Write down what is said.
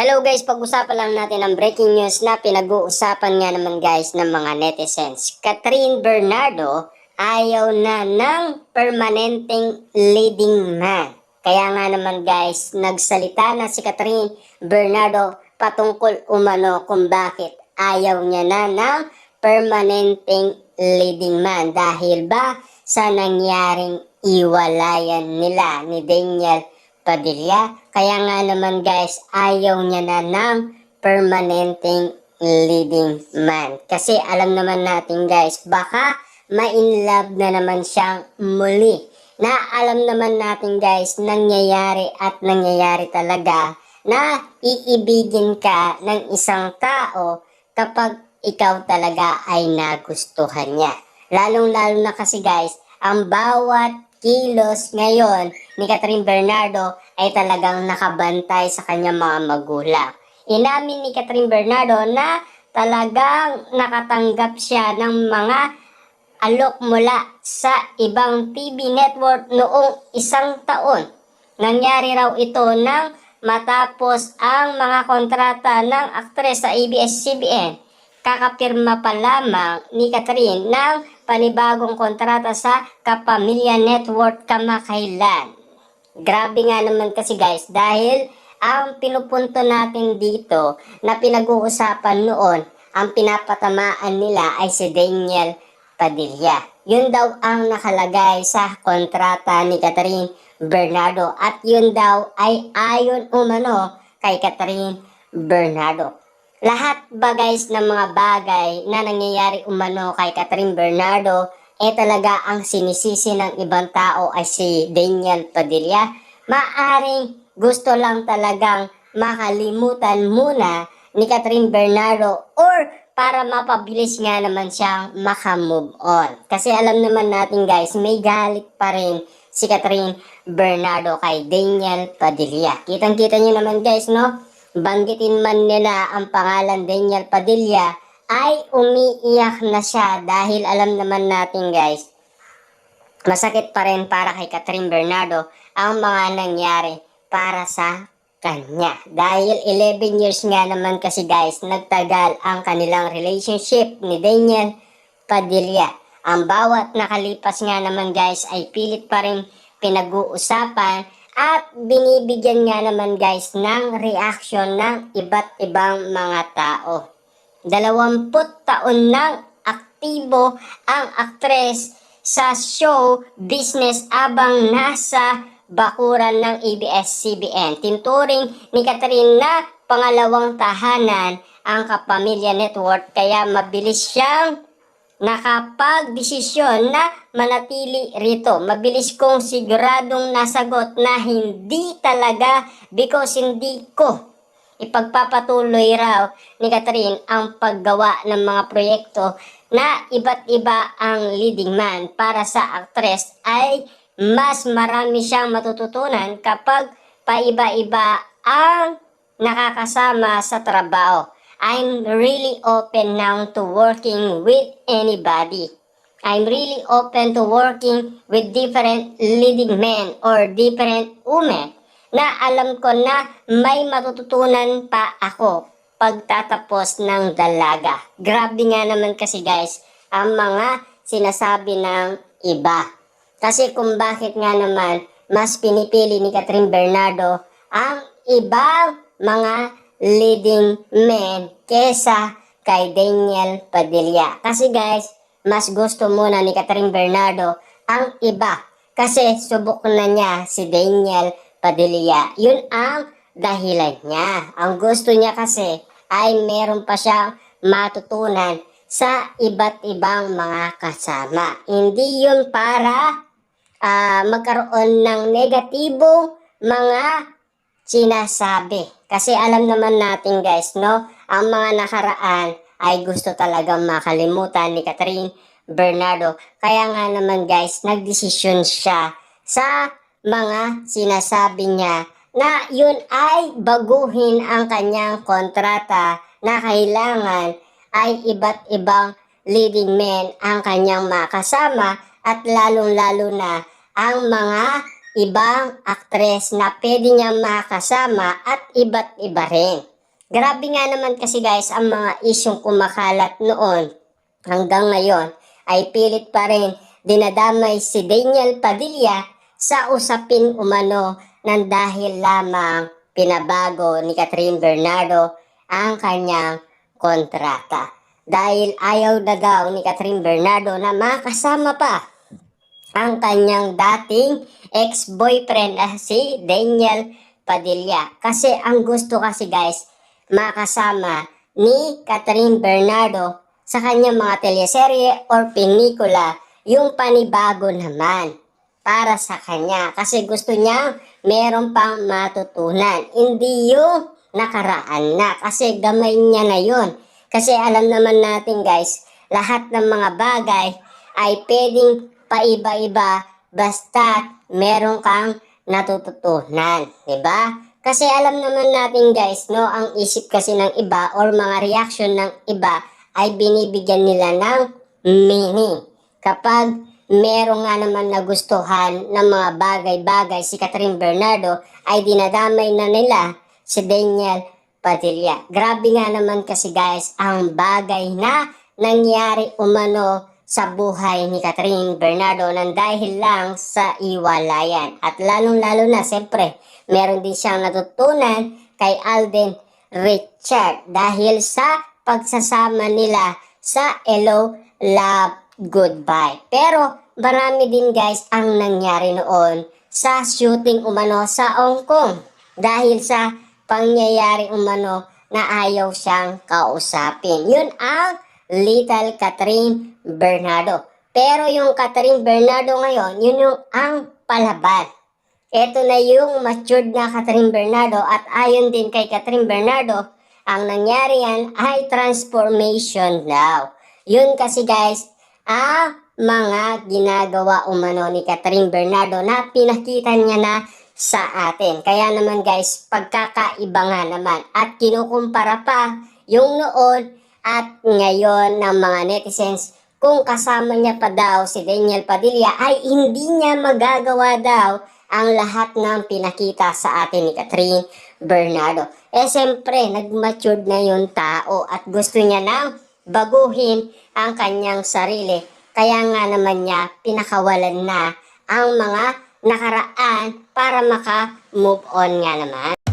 Hello guys, pag-usapan lang natin ang breaking news na pinag-uusapan nga naman guys ng mga netizens. Catherine Bernardo ayaw na ng permanenteng leading man. Kaya nga naman guys, nagsalita na si Catherine Bernardo patungkol umano kung bakit ayaw niya na ng permanenteng leading man. Dahil ba sa nangyaring iwalayan nila ni Daniel Padilla. Kaya nga naman guys, ayaw niya na ng permanenteng leading man. Kasi alam naman natin guys, baka ma-inlove na naman siyang muli. Na alam naman natin guys, nangyayari at nangyayari talaga na iibigin ka ng isang tao kapag ikaw talaga ay nagustuhan niya. Lalong-lalo na kasi guys, ang bawat kilos ngayon ni Catherine Bernardo ay talagang nakabantay sa kanyang mga magulang. Inamin ni Catherine Bernardo na talagang nakatanggap siya ng mga alok mula sa ibang TV network noong isang taon. Nangyari raw ito nang matapos ang mga kontrata ng aktres sa ABS-CBN. Kakapirma pa lamang ni Catherine ng panibagong kontrata sa Kapamilya Network kamakailan. Grabe nga naman kasi guys, dahil ang pinupunto natin dito na pinag-uusapan noon, ang pinapatamaan nila ay si Daniel Padilla. Yun daw ang nakalagay sa kontrata ni Catherine Bernardo at yun daw ay ayon umano kay Catherine Bernardo. Lahat ba guys ng mga bagay na nangyayari umano kay Catherine Bernardo talaga ang sinisisi ng ibang tao ay si Daniel Padilla? Maaring gusto lang talagang makalimutan muna ni Catherine Bernardo or para mapabilis nga naman siyang makamove on. Kasi alam naman natin guys, may galit pa rin si Catherine Bernardo kay Daniel Padilla. Kitang-kita nyo naman guys, no? Banggitin man nila ang pangalan Daniel Padilla ay umiiyak na siya dahil alam naman natin guys, masakit pa rin para kay Catherine Bernardo ang mga nangyari para sa kanya. Dahil 11 years nga naman kasi guys, nagtagal ang kanilang relationship ni Daniel Padilla. Ang bawat nakalipas nga naman guys ay pilit pa rin pinag-uusapan at binibigyan nga naman guys ng reaction ng iba't ibang mga tao. 20 taon nang aktibo ang aktres sa show business abang nasa bakuran ng ABS-CBN. Tinturing ni Catherine na pangalawang tahanan ang Kapamilya Network kaya mabilis siyang nakapag-desisyon na manatili rito. Mabilis kong siguradong nasagot na hindi talaga because hindi ko ipagpapatuloy raw ni Catherine ang paggawa ng mga proyekto na iba't iba ang leading man. Para sa aktres ay mas marami siyang matututunan kapag paiba-iba ang nakakasama sa trabaho. I'm really open now to working with anybody. I'm really open to working with different leading men or different women na alam ko na may matututunan pa ako pagtatapos ng dalaga. Grabe nga naman kasi guys ang mga sinasabi ng iba. Kasi kung bakit nga naman mas pinipili ni Catherine Bernardo ang ibang mga leading men kesa kay Daniel Padilla. Kasi guys, mas gusto muna ni Catherine Bernardo ang iba. Kasi subok na niya si Daniel Padilla. Yun ang dahilan niya. Ang gusto niya kasi ay meron pa siyang matutunan sa iba't ibang mga kasama. Hindi yun para magkaroon ng negatibong mga sinasabi. Kasi alam naman natin guys, no? Ang mga nakaraan ay gusto talagang makalimutan ni Catherine Bernardo. Kaya nga naman guys, nagdesisyon siya sa mga sinasabi niya na yun ay baguhin ang kanyang kontrata na kailangan ay iba't ibang leading men ang kanyang makasama at lalong-lalo na ang mga ibang aktres na pwede niyang makasama at iba't iba rin. Grabe nga naman kasi guys ang mga isyong kumakalat noon hanggang ngayon ay pilit pa rin dinadamay si Daniel Padilla sa usapin umano ng dahil lamang pinabago ni Catherine Bernardo ang kanyang kontrata. Dahil ayaw na daw ni Catherine Bernardo na makasama pa ang kanyang dating ex-boyfriend na si Daniel Padilla. Kasi ang gusto kasi guys, makasama ni Catherine Bernardo sa kanyang mga teleserye or pelikula yung panibago naman para sa kanya. Kasi gusto niya meron pang matutunan. Hindi yung nakaraan na. Kasi gamay niya na yun. Kasi alam naman natin guys, lahat ng mga bagay ay pwedeng paiba-iba basta meron kang natututunan, 'di ba? Kasi alam naman natin guys, no, ang isip kasi ng iba or mga reaction ng iba ay binibigyan nila ng meaning. Kapag meron nga naman nagustuhan ng mga bagay-bagay si Catherine Bernardo ay dinadamay na nila si Daniel Padilla. Grabe nga naman kasi guys ang bagay na nangyari umano sa buhay ni Catherine Bernardo nang dahil lang sa iwalayan. At lalong-lalo na, siyempre, meron din siyang natutunan kay Alden Richard dahil sa pagsasama nila sa Hello, Love, Goodbye. Pero marami din guys ang nangyari noon sa shooting umano sa Hong Kong dahil sa pangyayari umano na ayaw siyang kausapin. Yun ang Little Catherine Bernardo. Pero yung Catherine Bernardo ngayon, yun yung ang palaban. Ito na yung matured na Catherine Bernardo at ayon din kay Catherine Bernardo, ang nangyari yan ay transformation daw. Yun kasi guys, mga ginagawa umano ni Catherine Bernardo na pinakita niya na sa atin. Kaya naman guys, pagkakaiba nga naman at kinukumpara pa yung noon at ngayon ng mga netizens kung kasama niya pa daw si Daniel Padilla ay hindi niya magagawa daw ang lahat ng pinakita sa atin ni Catherine Bernardo. Siyempre, nag-matured na yung tao at gusto niya nang baguhin ang kanyang sarili. Kaya nga naman niya pinakawalan na ang mga nakaraan para maka-move on nga naman.